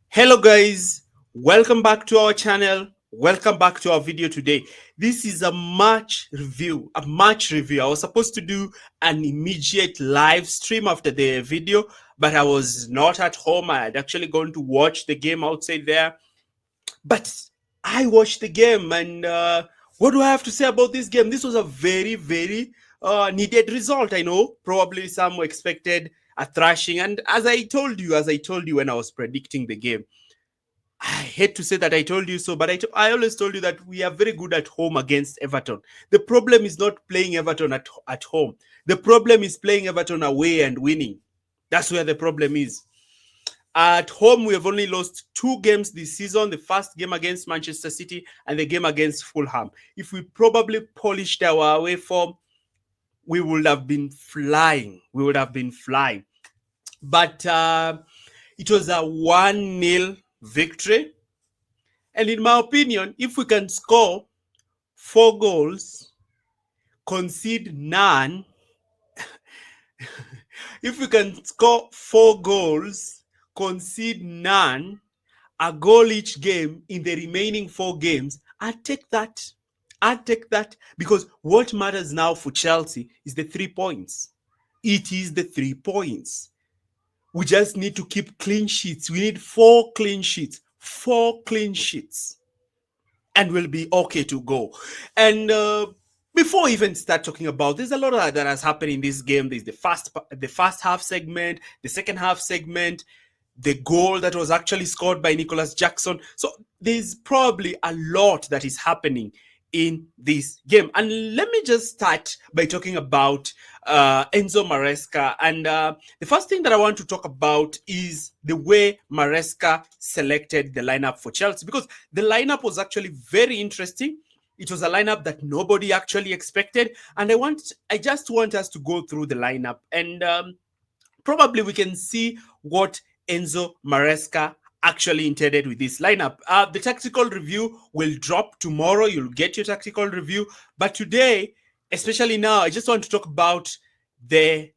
Hello guys, welcome back to our channel. Welcome back to our video today. This is a match review. I was supposed to do an immediate live stream after the video, but I was not at home. I had actually gone to watch the game outside there. But I watched the game, and what do I have to say about this game? This was a very needed result. I know probably some expected a thrashing, and as I told you when I was predicting the game, I hate to say that I told you so, but I always told you that we are very good at home against Everton. The problem is not playing Everton at home. The problem is playing Everton away and winning. That's where the problem is. At home, we have only lost two games this season, the first game against Manchester City and the game against Fulham. If we probably polished our away form, we would have been flying. We would have been flying. But it was a 1-0 victory. And in my opinion, if we can score 4 goals, concede none, if we can score 4 goals, concede none, a goal each game in the remaining 4 games, I'd take that. I'd take that because what matters now for Chelsea is the 3 points. It is the 3 points. We just need to keep clean sheets. We need 4 clean sheets. 4 clean sheets. And we'll be okay to go. And before we even start talking about, there's a lot that has happened in this game. There's the first half segment, the second half segment, the goal that was actually scored by Nicholas Jackson. So there's probably a lot that is happening in this game. And let me just start by talking about Enzo Maresca. And the first thing that I want to talk about is the way Maresca selected the lineup for Chelsea, because the lineup was actually very interesting. It was a lineup that nobody actually expected. And I just want us to go through the lineup, and probably we can see what Enzo Maresca actually intended with this lineup. The tactical review will drop tomorrow. You'll get your tactical review. But today, especially now, I just want to talk about the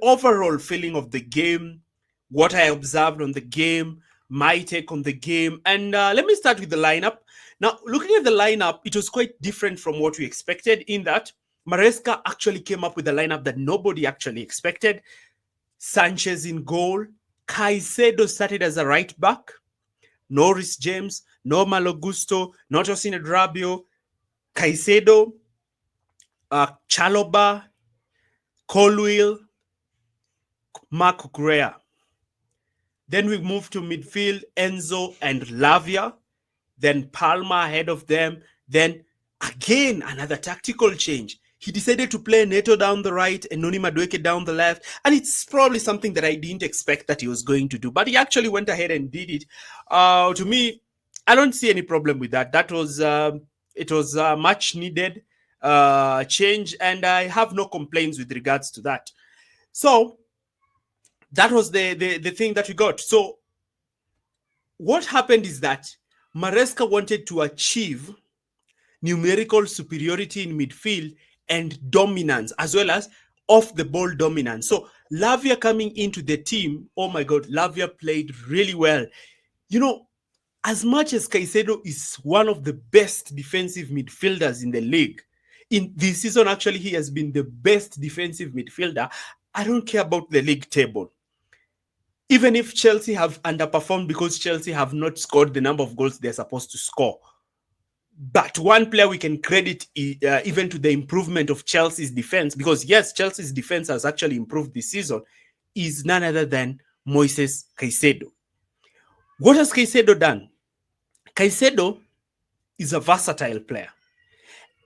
overall feeling of the game, what I observed on the game, my take on the game. And let me start with the lineup. Now, looking at the lineup, it was quite different from what we expected, in that Maresca actually came up with a lineup that nobody actually expected. Sanchez in goal. Caicedo started as a right back. No Rhys James, no Malo Gusto, no Tosin Adrabio. Caicedo, Chaloba, Colwill, Mark Cucurella. Then we move to midfield, Enzo and Lavia. Then Palmer ahead of them. Then again, another tactical change. He decided to play Neto down the right and Noni Madueke down the left. And it's probably something that I didn't expect that he was going to do. But he actually went ahead and did it. To me, I don't see any problem with that. It was a much needed change. And I have no complaints with regards to that. So that was the thing that we got. So what happened is that Maresca wanted to achieve numerical superiority in midfield and dominance, as well as off the ball dominance. So Lavia coming into the team, oh my God, Lavia played really well. You know, as much as Caicedo is one of the best defensive midfielders in the league, in this season, actually, he has been the best defensive midfielder. I don't care about the league table. Even if Chelsea have underperformed because Chelsea have not scored the number of goals they're supposed to score. But one player we can credit even to the improvement of Chelsea's defense, because yes, Chelsea's defense has actually improved this season, is none other than Moises Caicedo. What has Caicedo done? Caicedo is a versatile player.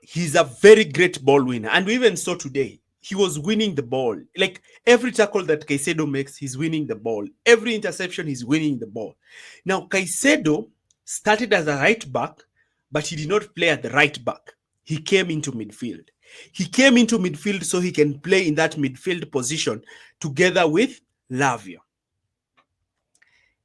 He's a very great ball winner. And we even saw today, he was winning the ball. Like every tackle that Caicedo makes, he's winning the ball. Every interception, he's winning the ball. Now, Caicedo started as a right back, but he did not play at the right back. He came into midfield. He came into midfield so he can play in that midfield position together with Lavia.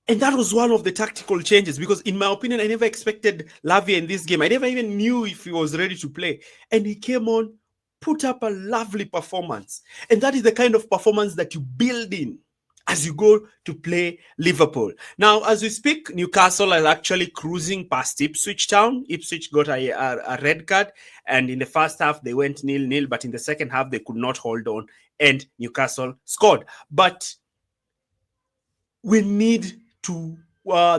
And that was one of the tactical changes, because in my opinion, I never expected Lavia in this game. I never even knew if he was ready to play. And he came on, put up a lovely performance. And that is the kind of performance that you build in as you go to play Liverpool. Now, as we speak, Newcastle are actually cruising past Ipswich Town. Ipswich got a red card, and in the first half, they went nil-nil, but in the second half, they could not hold on, and Newcastle scored. But we need to,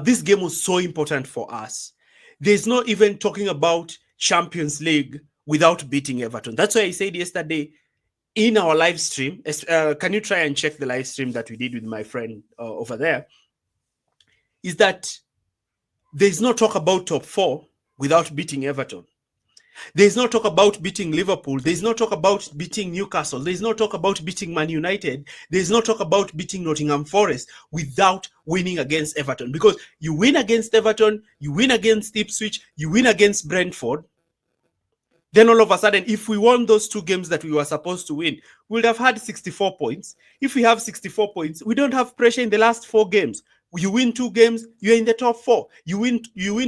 this game was so important for us. There's not even talking about Champions League without beating Everton. That's why I said yesterday, in our live stream, can you try and check the live stream that we did with my friend over there? Is that there's no talk about top four without beating Everton. There's no talk about beating Liverpool. There's no talk about beating Newcastle. There's no talk about beating Man United. There's no talk about beating Nottingham Forest without winning against Everton. Because you win against Everton, you win against Ipswich, you win against Brentford, then all of a sudden, if we won those two games that we were supposed to win, we would have had 64 points. If we have 64 points, we don't have pressure in the last 4 games. You win 2 games, you're in the top 4. You win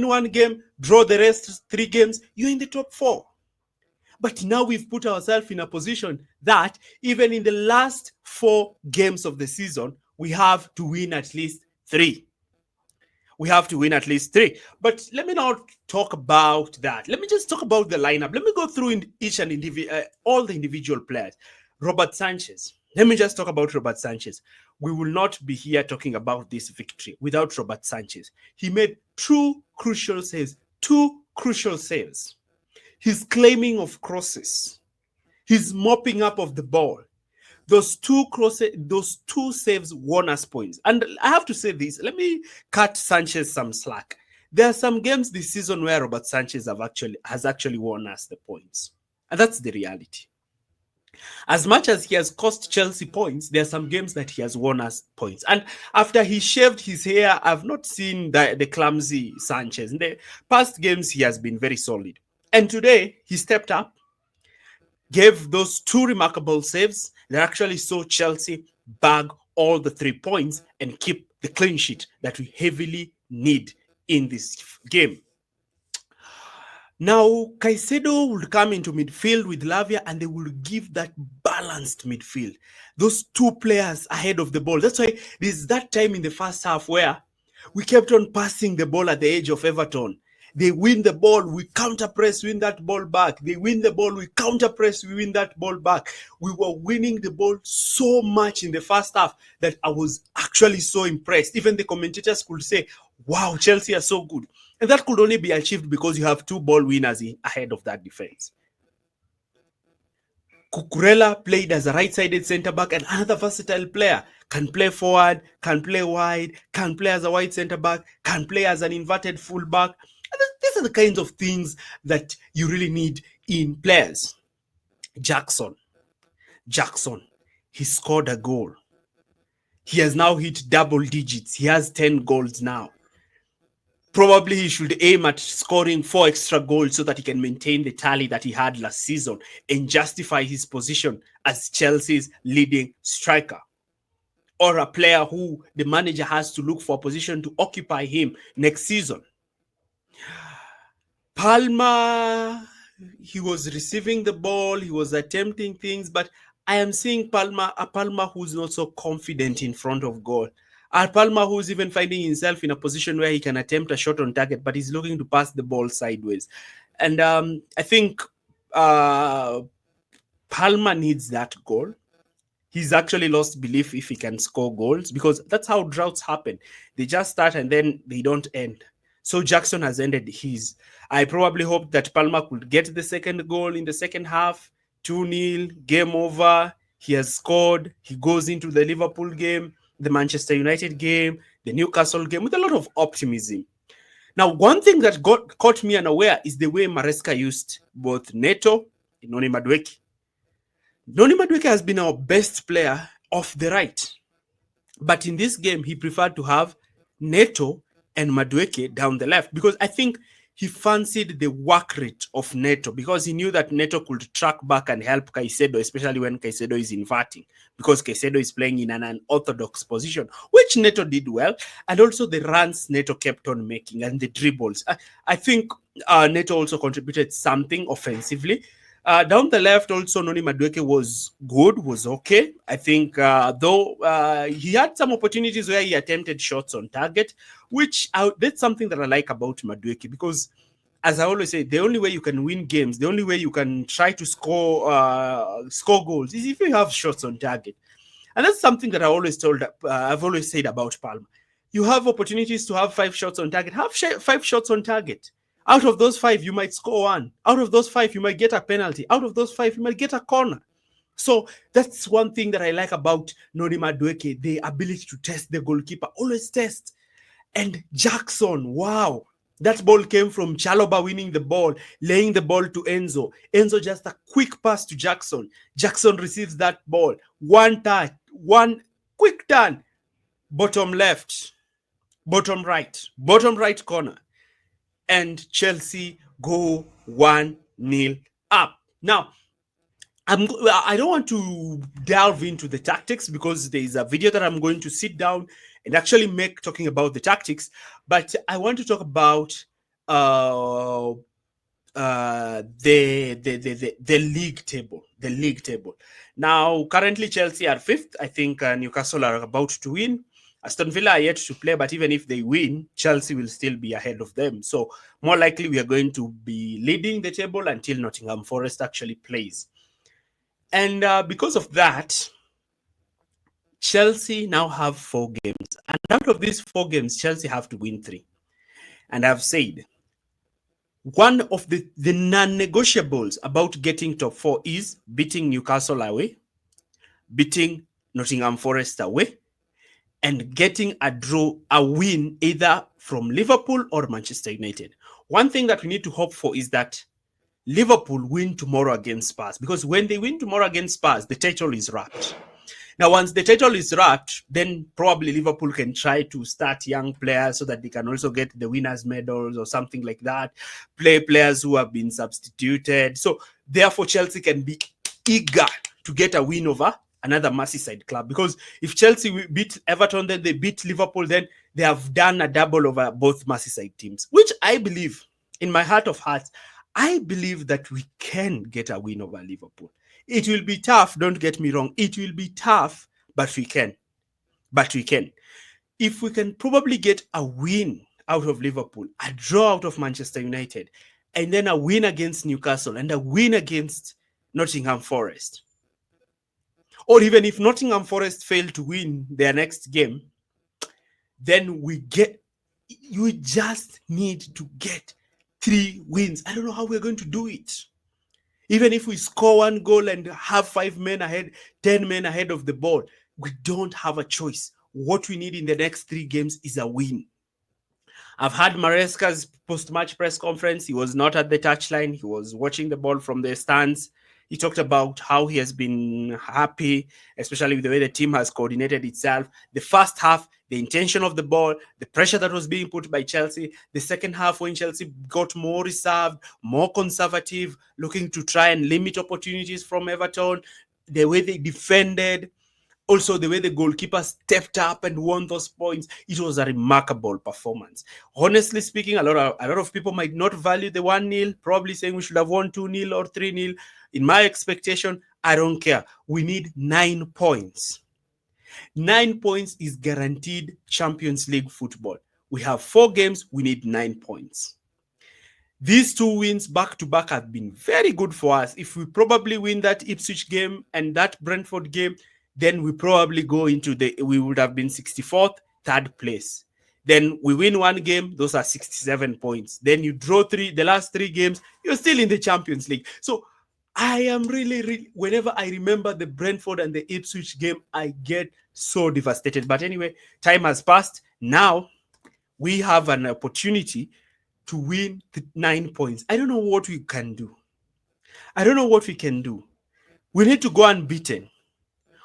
1 game, draw the rest 3 games, you're in the top 4. But now we've put ourselves in a position that even in the last 4 games of the season, we have to win at least 3. We have to win at least 3. But let me not talk about that. Let me just talk about the lineup. Let me go through each and all the individual players. Robert Sanchez. Let me just talk about Robert Sanchez. We will not be here talking about this victory without Robert Sanchez. He made 2 crucial saves. 2 crucial saves. His claiming of crosses. His mopping up of the ball. Those 2 saves won us points. And I have to say this, let me cut Sanchez some slack. There are some games this season where Robert Sanchez has actually won us the points. And that's the reality. As much as he has cost Chelsea points, there are some games that he has won us points. And after he shaved his hair, I've not seen the clumsy Sanchez. In the past games, he has been very solid. And today, he stepped up, gave those 2 remarkable saves that actually saw Chelsea bag all the 3 points and keep the clean sheet that we heavily need in this game. Now, Caicedo will come into midfield with Lavia, and they will give that balanced midfield. Those 2 players ahead of the ball. That's why there's that time in the first half where we kept on passing the ball at the edge of Everton. They win the ball, we counter press, win that ball back. They win the ball, we counter press, we win that ball back. We were winning the ball so much in the first half that I was actually so impressed. Even the commentators could say, wow, Chelsea are so good. And that could only be achieved because you have 2 ball winners ahead of that defense. Cucurella played as a right-sided centre-back, and another versatile player. Can play forward, can play wide, can play as a wide centre-back, can play as an inverted full-back. These are the kinds of things that you really need in players. Jackson, he scored a goal. He has now hit double digits. He has 10 goals now. Probably he should aim at scoring 4 extra goals so that he can maintain the tally that he had last season and justify his position as Chelsea's leading striker. Or a player who the manager has to look for a position to occupy him next season. Palmer, he was receiving the ball, he was attempting things, but I am seeing a Palmer who's not so confident in front of goal. A Palmer who's even finding himself in a position where he can attempt a shot on target, but he's looking to pass the ball sideways. And I think Palmer needs that goal. He's actually lost belief if he can score goals, because that's how droughts happen. They just start and then they don't end. So Jackson has ended his. I probably hoped that Palmer could get the second goal in the second half. 2-0, game over. He has scored. He goes into the Liverpool game, the Manchester United game, the Newcastle game with a lot of optimism. Now, one thing that caught me unaware is the way Maresca used both Neto and Noni Madueke. Noni Madueke has been our best player off the right. But in this game, he preferred to have Neto and Madueke down the left, because I think he fancied the work rate of Neto, because he knew that Neto could track back and help Caicedo, especially when Caicedo is inverting, because Caicedo is playing in an unorthodox position, which Neto did well, and also the runs Neto kept on making and the dribbles. I think Neto also contributed something offensively. Down the left, also Noni Madueke was good, was okay. I think though he had some opportunities where he attempted shots on target, which that's something that I like about Madueke because, as I always say, the only way you can win games, the only way you can try to score goals is if you have shots on target. And that's something that I've always said about Palmer. You have opportunities to have 5 shots on target. Have 5 shots on target. Out of those 5, you might score one. Out of those 5, you might get a penalty. Out of those 5, you might get a corner. So that's one thing that I like about Noni Madueke, the ability to test the goalkeeper. Always test. And Jackson, wow. That ball came from Chaloba winning the ball, laying the ball to Enzo. Enzo just a quick pass to Jackson. Jackson receives that ball. One touch, one quick turn. Bottom left, bottom right corner. And Chelsea go 1-0 up. Now, I don't want to delve into the tactics because there is a video that I'm going to sit down and actually make talking about the tactics. But I want to talk about the league table. The league table. Now, currently Chelsea are 5th. I think Newcastle are about to win. Aston Villa are yet to play, but even if they win, Chelsea will still be ahead of them. So more likely we are going to be leading the table until Nottingham Forest actually plays. And because of that, Chelsea now have 4 games. And out of these 4 games, Chelsea have to win 3. And I've said, one of the non-negotiables about getting top 4 is beating Newcastle away, beating Nottingham Forest away, and getting a win either from Liverpool or Manchester United. One thing that we need to hope for is that Liverpool win tomorrow against Spurs, because when they win tomorrow against Spurs, the title is wrapped. Now, once the title is wrapped, then probably Liverpool can try to start young players so that they can also get the winners' medals or something like that, play players who have been substituted. So, therefore, Chelsea can be eager to get a win over another Merseyside club. Because if Chelsea beat Everton, then they beat Liverpool, then they have done a double over both Merseyside teams, which I believe, in my heart of hearts, I believe that we can get a win over Liverpool. It will be tough, don't get me wrong. It will be tough, but we can. But we can. If we can probably get a win out of Liverpool, a draw out of Manchester United, and then a win against Newcastle and a win against Nottingham Forest. Or even if Nottingham Forest fail to win their next game, then you just need to get 3 wins. I don't know how we're going to do it. Even if we score 1 goal and have 5 men ahead, 10 men ahead of the ball, we don't have a choice. What we need in the next 3 games is a win. I've had Maresca's post-match press conference. He was not at the touchline. He was watching the ball from the stands. He talked about how he has been happy, especially with the way the team has coordinated itself. The first half, the intention of the ball, the pressure that was being put by Chelsea. The second half, when Chelsea got more reserved, more conservative, looking to try and limit opportunities from Everton, the way they defended, also the way the goalkeeper stepped up and won those points, it was a remarkable performance. Honestly speaking, a lot of people might not value the 1-0, probably saying we should have won 2-0 or 3-0. In my expectation, I don't care. We need 9 points. 9 points is guaranteed Champions League football. We have 4 games, we need 9 points. These 2 wins back-to-back have been very good for us. If we probably win that Ipswich game and that Brentford game, then we probably we would have been 64th, 3rd place. Then we win 1 game, those are 67 points. Then you draw the last 3 games, you're still in the Champions League. So I am really, whenever I remember the Brentford and the Ipswich game, I get so devastated. But anyway, time has passed. Now we have an opportunity to win 9 points. I don't know what we can do. We need to go unbeaten.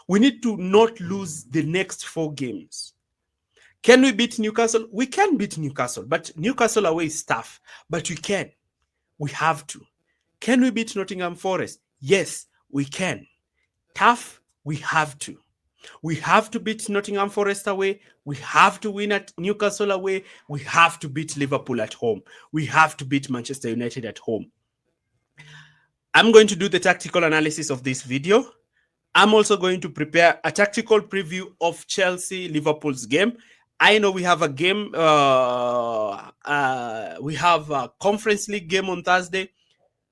We need to not lose the next 4 games. Can we beat Newcastle? We can beat Newcastle, but Newcastle away is tough. But we can. We have to. Can we beat Nottingham Forest? Yes, we can. Tough, we have to. We have to beat Nottingham Forest away. We have to win at Newcastle away. We have to beat Liverpool at home. We have to beat Manchester United at home. I'm going to do the tactical analysis of this video. I'm also going to prepare a tactical preview of Chelsea Liverpool's game. I know we have a game, we have a Conference League game on Thursday.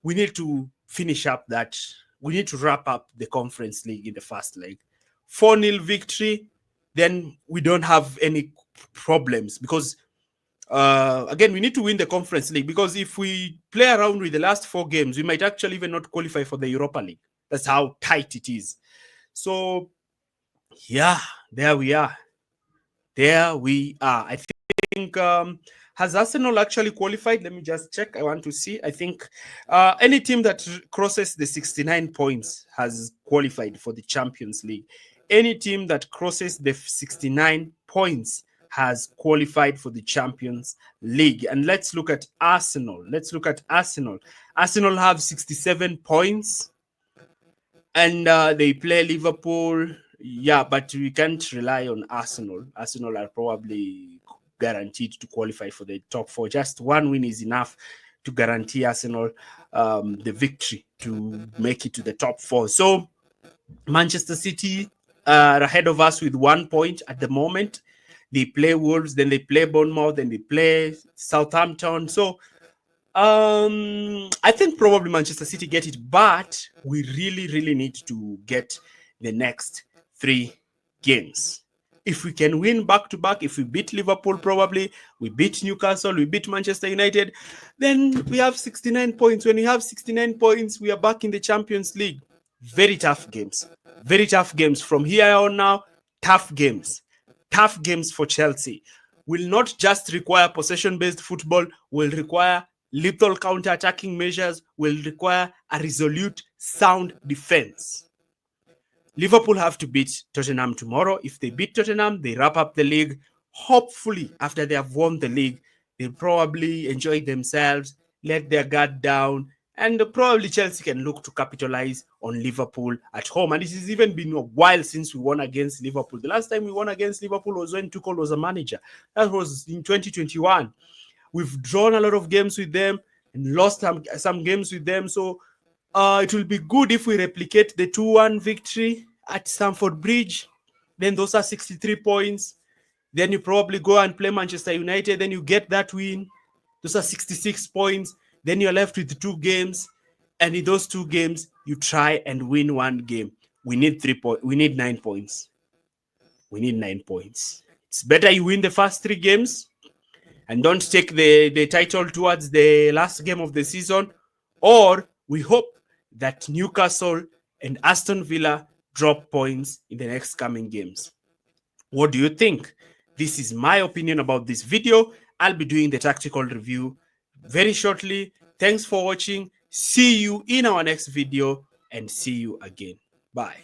We need to finish up that. We need to wrap up the Conference League in the first leg. 4-0 victory, then we don't have any problems because again, we need to win the Conference League because if we play around with the last 4 games, we might actually even not qualify for the Europa League. That's how tight it is. So, yeah, there we are. There we are. I think has Arsenal actually qualified? Let me just check. I want to see. I think any team that crosses the 69 points has qualified for the Champions League. Any team that crosses the 69 points has qualified for the Champions League. And let's look at Arsenal. Arsenal have 67 points and they play Liverpool. Yeah, but we can't rely on Arsenal. Arsenal are probably guaranteed to qualify for the top 4. Just one win is enough to guarantee Arsenal the victory to make it to the top 4. So Manchester City are ahead of us with 1 point at the moment. They play Wolves, then they play Bournemouth, then they play Southampton. So I think probably Manchester City get it, but we really need to get the next 3 games. If we can win back to back, if we beat Liverpool, probably we beat Newcastle, we beat Manchester United, then we have 69 points. When we have 69 points, we are back in the Champions League. Very tough games. Very tough games. From here on now, tough games. Tough games for Chelsea. Will not just require possession-based football, will require lethal counter-attacking measures, will require a resolute, sound defense. Liverpool have to beat Tottenham tomorrow. If they beat Tottenham, they wrap up the league. Hopefully, after they have won the league, they'll probably enjoy themselves, let their guard down, and probably Chelsea can look to capitalize on Liverpool at home. And it has even been a while since we won against Liverpool. The last time we won against Liverpool was when Tuchel was a manager. That was in 2021. We've drawn a lot of games with them and lost some games with them. So it will be good if we replicate the 2-1 victory at Stamford Bridge. Then those are 63 points. Then you probably go and play Manchester United. Then you get that win. Those are 66 points. Then you're left with 2 games. And in those 2 games, you try and win 1 game. We need 3 points. We need 9 points. We need 9 points. It's better you win the first 3 games and don't take the title towards the last game of the season. Or we hope that Newcastle and Aston Villa drop points in the next coming games. What do you think? This is my opinion about this video. I'll be doing the tactical review very shortly. Thanks for watching. See you in our next video and see you again. Bye.